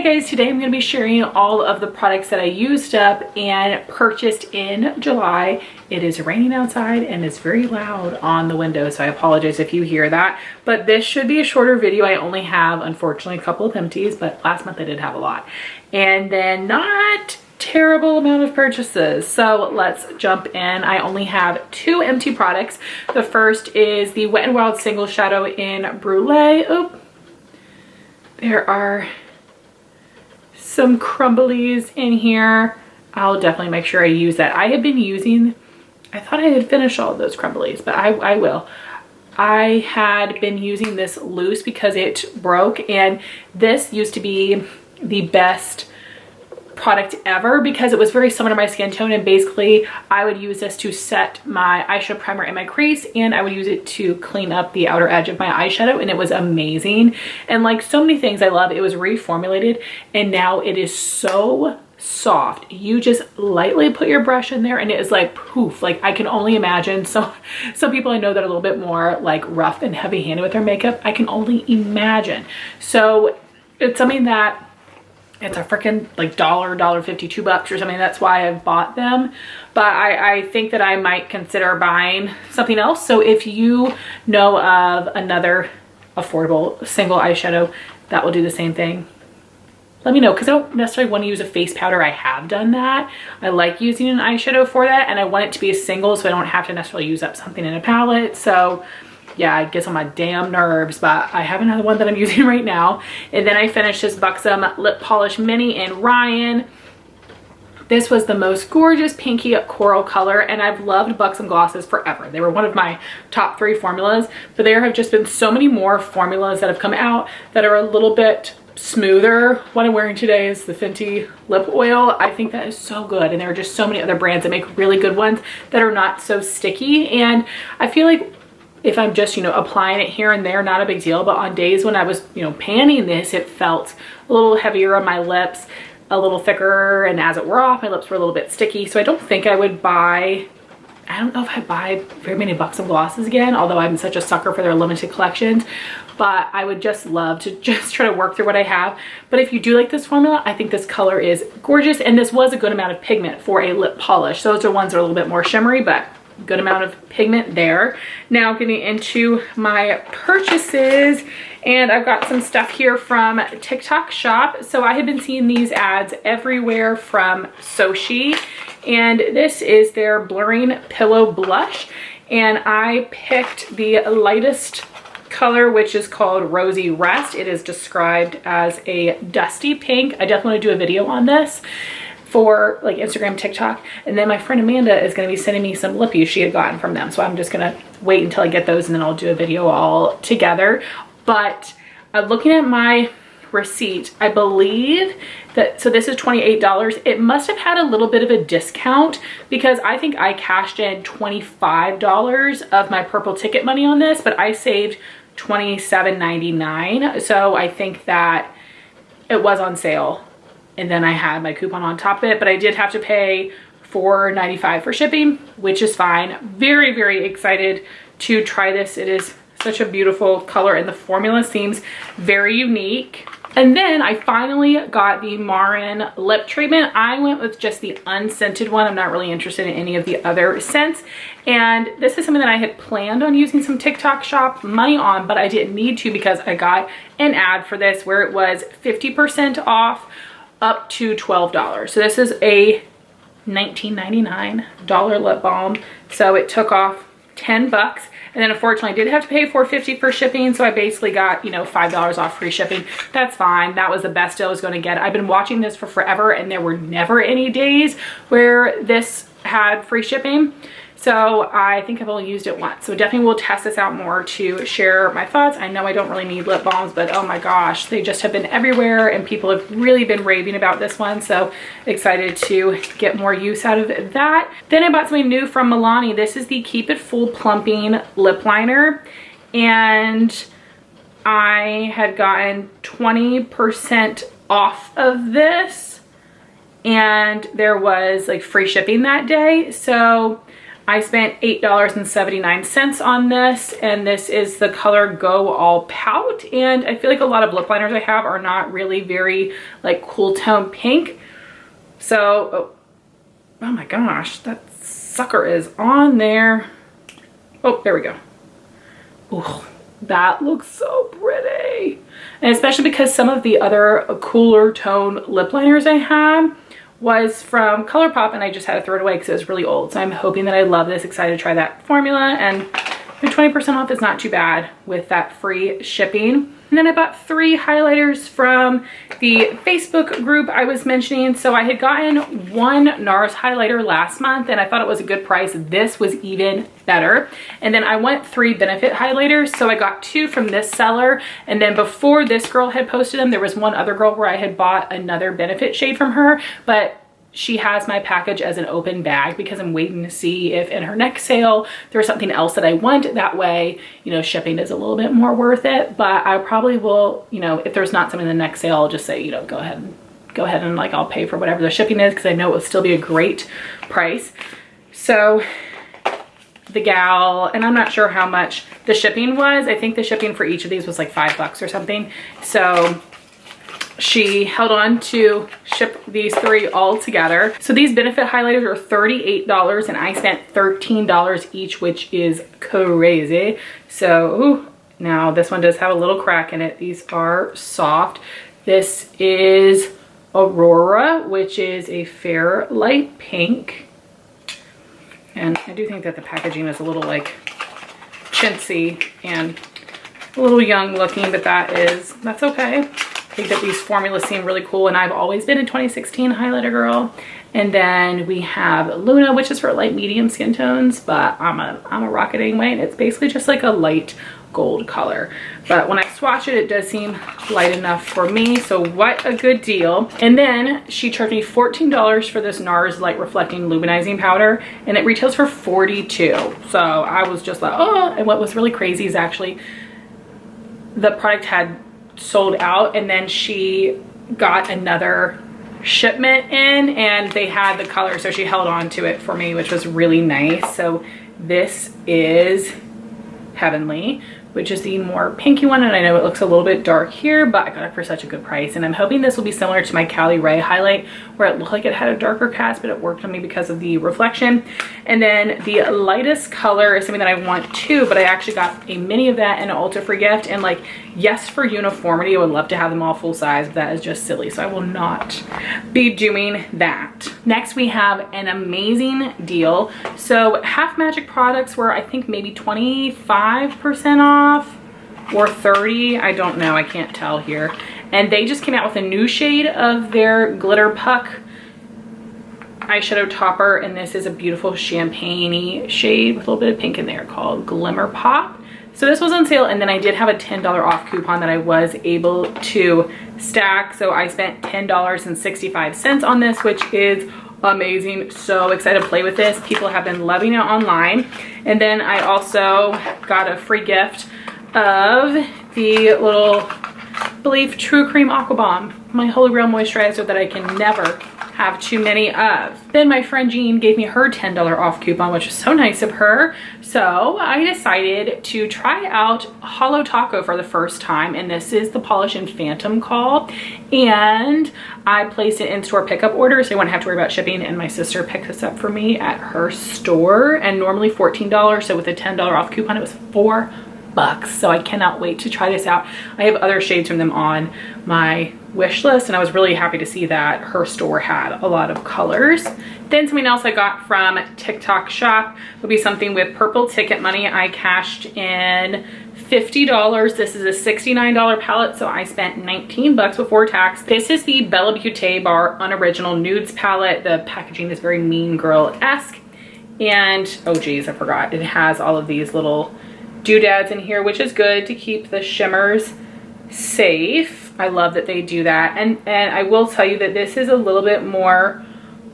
Guys, today I'm going to be sharing all of the products that I used up and purchased in July. It is raining outside and it's very loud on the window, so I apologize if you hear that. But this should be a shorter video. I only have, unfortunately, a couple of empties, but last month I did have a lot. And then not terrible amount of purchases. So let's jump in. I only have 2 empty products. The first is the Wet n Wild Single Shadow in Brulee. Oh, there are some crumblies in here. I'll definitely make sure I use that. I have been using, I thought I had finished all of those crumblies, but I will. I had been using this loose because it broke, and this used to be the best product ever because it was very similar to my skin tone, and basically I would use this to set my eyeshadow primer in my crease, and I would use it to clean up the outer edge of my eyeshadow, and it was amazing. And like so many things I love, it was reformulated and now it is so soft. You just lightly put your brush in there and it is like poof. Like I can only imagine some people I know that are a little bit more like rough and heavy handed with their makeup. I can only imagine. So it's something that it's a freaking like $1.50, $2 or something. That's why I've bought them. But I think that I might consider buying something else. So if you know of another affordable single eyeshadow that will do the same thing, let me know, because I don't necessarily want to use a face powder. I have done that. I like using an eyeshadow for that, and I want it to be a single so I don't have to necessarily use up something in a palette. So yeah, it gets on my damn nerves, but I have another one that I'm using right now. And then I finished this Buxom Lip Polish Mini in Ryan. This was the most gorgeous pinky coral color, and I've loved Buxom glosses forever. They were one of my top 3 formulas, but there have just been so many more formulas that have come out that are a little bit smoother. What I'm wearing today is the Fenty lip oil. I think that is so good, and there are just so many other brands that make really good ones that are not so sticky. And I feel like if I'm just, you know, applying it here and there, not a big deal. But on days when I was, you know, panning this, it felt a little heavier on my lips, a little thicker, and as it wore off, my lips were a little bit sticky. So I don't think I would buy, I don't know if I buy very many Buxom glosses again, although I'm such a sucker for their limited collections. But I would just love to just try to work through what I have. But if you do like this formula, I think this color is gorgeous, and this was a good amount of pigment for a lip polish. Those are ones that are a little bit more shimmery, but good amount of pigment there. Now getting into my purchases, and I've got some stuff here from TikTok Shop. So I have been seeing these ads everywhere from Sochi, and this is their Blurring Pillow Blush, and I picked the lightest color, which is called Rosy Rest. It is described as a dusty pink. I definitely want to do a video on this for like Instagram, TikTok, and then my friend Amanda is going to be sending me some Lippie she had gotten from them. So I'm just going to wait until I get those, and then I'll do a video all together. But looking at my receipt, I believe that, so this is $28. It must have had a little bit of a discount because I think I cashed in $25 of my purple ticket money on this, but I saved $27.99. So I think that it was on sale. And then I had my coupon on top of it, but I did have to pay $4.95 for shipping, which is fine. Very, very excited to try this. It is such a beautiful color, and the formula seems very unique. And then I finally got the Marin lip treatment. I went with just the unscented one. I'm not really interested in any of the other scents. And this is something that I had planned on using some TikTok Shop money on, but I didn't need to because I got an ad for this where it was 50% off up to $12. So this is a $19.99 lip balm. So it took off 10 bucks. And then unfortunately I did have to pay $4.50 for shipping. So I basically got, you know, $5 off free shipping. That's fine. That was the best deal I was going to get. I've been watching this for forever, and there were never any days where this had free shipping. So I think I've only used it once. So definitely will test this out more to share my thoughts. I know I don't really need lip balms, but oh my gosh, they just have been everywhere, and people have really been raving about this one. So excited to get more use out of that. Then I bought something new from Milani. This is the Keep It Full Plumping Lip Liner. And I had gotten 20% off of this, and there was like free shipping that day. So I spent $8.79 on this, and this is the color Go All Pout. And I feel like a lot of lip liners I have are not really very like cool tone pink. So, oh my gosh, that sucker is on there. Oh, there we go. Ooh, that looks so pretty. And especially because some of the other cooler tone lip liners I had was from ColourPop, and I just had to throw it away because it was really old. So I'm hoping that I love this, excited to try that formula, and the 20% off is not too bad with that free shipping. And then I bought 3 highlighters from the Facebook group I was mentioning. So I had gotten one NARS highlighter last month and I thought it was a good price. This was even better. And then I went 3 Benefit highlighters. So I got 2 from this seller. And then before this girl had posted them, there was one other girl where I had bought another Benefit shade from her. But she has my package as an open bag because I'm waiting to see if in her next sale there's something else that I want. That way, you know, shipping is a little bit more worth it. But I probably will, you know, if there's not something in the next sale, I'll just say, you know, go ahead and like I'll pay for whatever the shipping is because I know it will still be a great price. So the gal, and I'm not sure how much the shipping was. I think the shipping for each of these was like $5 or something. So she held on to ship these 3 all together. So these Benefit highlighters are $38 and I spent $13 each, which is crazy. So ooh, now this one does have a little crack in it. These are soft. This is Aurora, which is a fair light pink. And I do think that the packaging is a little like chintzy and a little young looking, but that's okay. I think that these formulas seem really cool, and I've always been a 2016 highlighter girl. And then we have Luna, which is for light medium skin tones, but I'm a rock it anyway. And it's basically just like a light gold color. But when I swatch it, it does seem light enough for me. So what a good deal. And then she charged me $14 for this NARS Light Reflecting Luminizing Powder, and it retails for $42. So I was just like, oh, and what was really crazy is actually the product had sold out, and then she got another shipment in and they had the color, so she held on to it for me, which was really nice. So this is Heavenly, which is the more pinky one, and I know it looks a little bit dark here, but I got it for such a good price. And I'm hoping this will be similar to my Cali Ray highlight, where it looked like it had a darker cast, but it worked on me because of the reflection. And then the lightest color is something that I want too, but I actually got a mini of that and an Ulta free gift. And like, yes, for uniformity, I would love to have them all full size, but that is just silly. So I will not be doing that. Next, we have an amazing deal. So Half Magic products were, I think, maybe 25% off or 30, I don't know, I can't tell here. And they just came out with a new shade of their Glitter Puck eyeshadow topper, and this is a beautiful champagne-y shade with a little bit of pink in there called Glimmer Pop. So this was on sale, and then I did have a $10 off coupon that I was able to stack. So I spent $10.65 on this, which is amazing. So excited to play with this. People have been loving it online. And then I also got a free gift of the little Believe True Cream Aqua Bomb, my holy grail moisturizer that I can never have too many of. Then my friend Jean gave me her $10 off coupon, which was so nice of her. So I decided to try out Holo Taco for the first time, and this is the Polish and Phantom Call. And I placed it in store pickup order, so I wouldn't have to worry about shipping, and my sister picked this up for me at her store, and normally $14, so with a $10 off coupon, it was $4. So I cannot wait to try this out. I have other shades from them on my wish list, and I was really happy to see that her store had a lot of colors. Then something else I got from TikTok Shop would be something with purple ticket money. I cashed in $50. This is a $69 palette, so I spent 19 bucks before tax. This is the Bella Beauté Bar Unoriginal Nudes palette. The packaging is very Mean Girl-esque, and oh geez, I forgot, it has all of these little doodads in here, which is good to keep the shimmers safe. I love that they do that. And I will tell you that this is a little bit more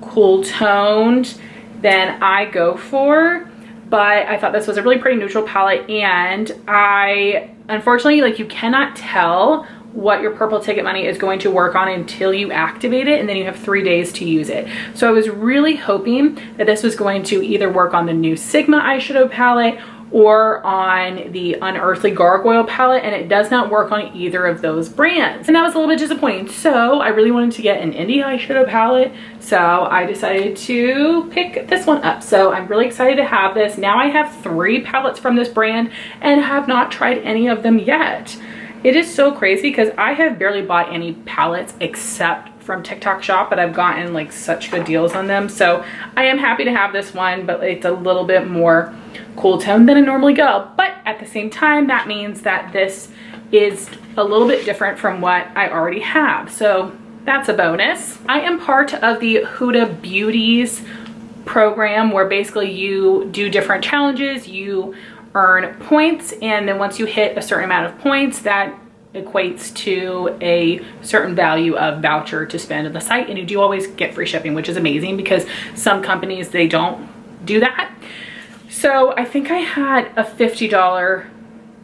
cool toned than I go for, but I thought this was a really pretty neutral palette. And I, unfortunately, like, you cannot tell what your purple ticket money is going to work on until you activate it, and then you have 3 days to use it. So I was really hoping that this was going to either work on the new Sigma eyeshadow palette or on the Unearthly Gargoyle palette, and it does not work on either of those brands. And that was a little bit disappointing. So I really wanted to get an indie eyeshadow palette, so I decided to pick this one up. So I'm really excited to have this. Now I have 3 palettes from this brand and have not tried any of them yet. It is so crazy because I have barely bought any palettes except from TikTok Shop, but I've gotten like such good deals on them. So I am happy to have this one, but it's a little bit more cool tone than I normally go. But at the same time, that means that this is a little bit different from what I already have. So that's a bonus. I am part of the Huda Beauties program where basically you do different challenges, you earn points, and then once you hit a certain amount of points, that equates to a certain value of voucher to spend on the site, and you do always get free shipping, which is amazing because some companies, they don't do that. So I think I had a $50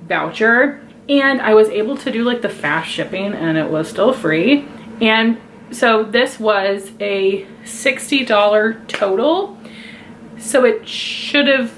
voucher, and I was able to do like the fast shipping, and it was still free. And so this was a $60 total, so it should have,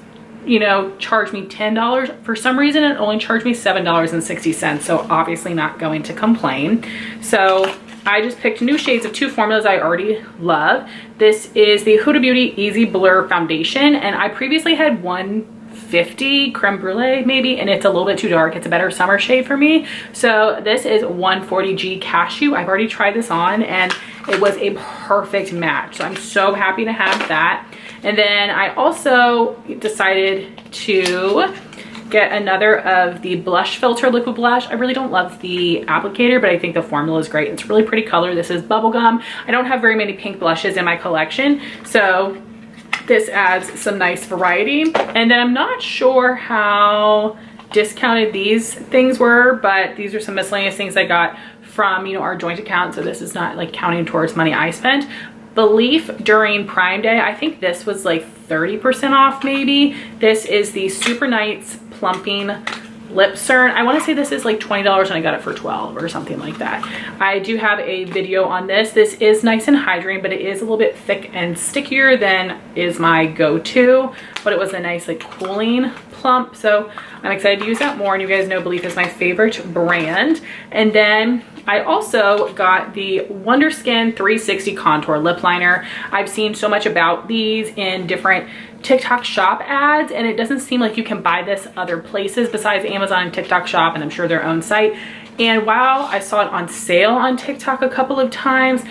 you know, charged me $10. For some reason, it only charged me $7.60, so obviously not going to complain. So I just picked new shades of 2 formulas I already love. This is the Huda Beauty Easy Blur Foundation, and I previously had 150 Creme Brulee maybe, and it's a little bit too dark. It's a better summer shade for me. So this is 140G Cashew. I've already tried this on, and it was a perfect match. So I'm so happy to have that. And then I also decided to get another of the blush filter liquid blush. I really don't love the applicator, but I think the formula is great. It's a really pretty color. This is Bubblegum. I don't have very many pink blushes in my collection, so this adds some nice variety. And then I'm not sure how discounted these things were, but these are some miscellaneous things I got from, you know, our joint account, so this is not like counting towards money I spent. Belief during Prime Day, I think this was like 30% off maybe. This is the Super Nights Plumping Lip Cern. I want to say this is like $20 and I got it for $12 or something like that. I do have a video on this. This is nice and hydrating, but it is a little bit thick and stickier than is my go-to, but it was a nice like cooling plump, so I'm excited to use that more. And you guys know Belief is my favorite brand. And then I also got the Wonder Skin 360 Contour Lip Liner. I've seen so much about these in different TikTok Shop ads, and it doesn't seem like you can buy this other places besides Amazon and TikTok Shop, and I'm sure their own site. And while I saw it on sale on TikTok a couple of times,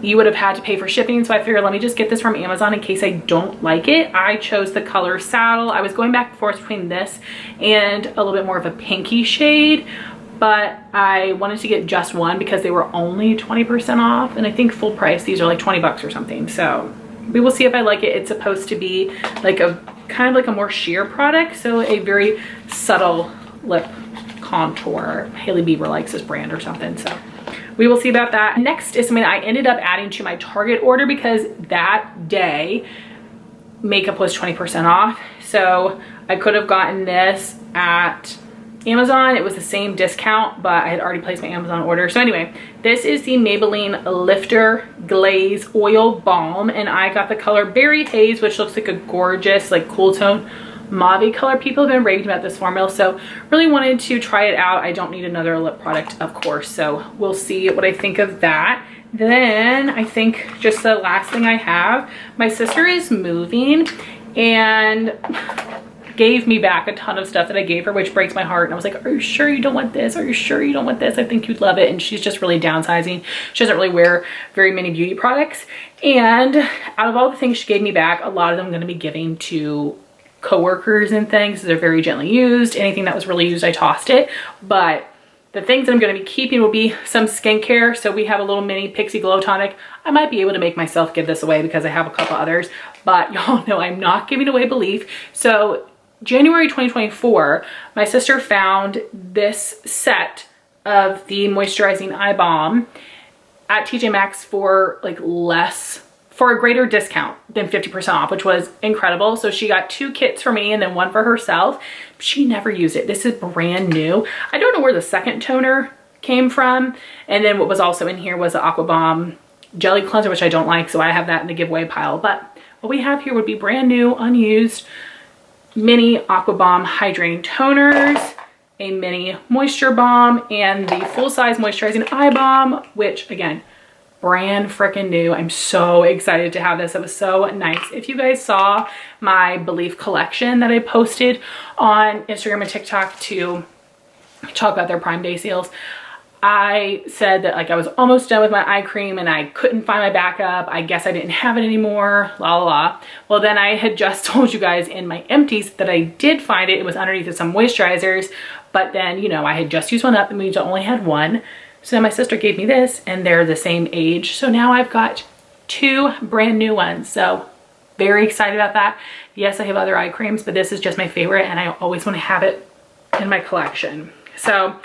you would have had to pay for shipping, so I figured let me just get this from Amazon in case I don't like it. I chose the color Saddle. I was going back and forth between this and a little bit more of a pinky shade, but I wanted to get just one because they were only 20% off, and I think full price these are like 20 bucks or something. So we will see if I like it. It's supposed to be like a kind of like a more sheer product, so a very subtle lip contour. Hailey Bieber likes this brand or something, so we will see about that. Next is something I ended up adding to my Target order because that day makeup was 20% off. So I could have gotten this at Amazon. It was the same discount, but I had already placed my Amazon order. So anyway, this is the Maybelline Lifter Glaze Oil Balm, and I got the color Berry Haze, which looks like a gorgeous like cool tone mauve color. People have been raving about this formula, so really wanted to try it out. I don't need another lip product, of course, so we'll see what I think of that. Then I think just the last thing I have, my sister is moving and gave me back a ton of stuff that I gave her, which breaks my heart. And I was like, are you sure you don't want this? Are you sure you don't want this? I think you'd love it. And she's just really downsizing. She doesn't really wear very many beauty products. And out of all the things she gave me back, a lot of them I'm going to be giving to coworkers and things. They're very gently used. Anything that was really used, I tossed it. But the things that I'm going to be keeping will be some skincare. So we have a little mini Pixie Glow Tonic. I might be able to make myself give this away because I have a couple others, but y'all know I'm not giving away Belief. So January 2024, my sister found this set of the moisturizing eye balm at TJ Maxx for like for a greater discount than 50% off, which was incredible. So she got 2 kits for me and then 1 for herself. She never used it. This is brand new. I don't know where the second toner came from. And then what was also in here was the Aqua Bomb Jelly Cleanser, which I don't like, so I have that in the giveaway pile. But what we have here would be brand new, unused mini Aqua Bomb hydrating toners, a mini moisture bomb, and the full-size moisturizing eye balm, which again, brand freaking new. I'm so excited to have this. It was so nice. If you guys saw my Belief collection that I posted on Instagram and TikTok to talk about their Prime Day sales, I said that like I was almost done with my eye cream and I couldn't find my backup. I guess I didn't have it anymore, la la la. Well, then I had just told you guys in my empties that I did find it. It was underneath some moisturizers, but then, you know, I had just used one up and we only had one. So then my sister gave me this and they're the same age. So now I've got 2 brand new ones. So very excited about that. Yes, I have other eye creams, but this is just my favorite and I always want to have it in my collection. So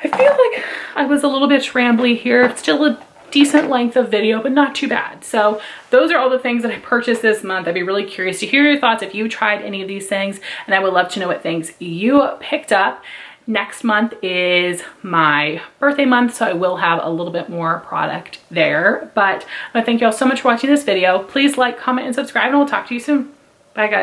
I feel like I was a little bit rambly here. It's still a decent length of video, but not too bad. So those are all the things that I purchased this month. I'd be really curious to hear your thoughts if you tried any of these things, and I would love to know what things you picked up. Next month is my birthday month, so I will have a little bit more product there. But I thank you all so much for watching this video. Please like, comment, and subscribe, and we'll talk to you soon. Bye, guys.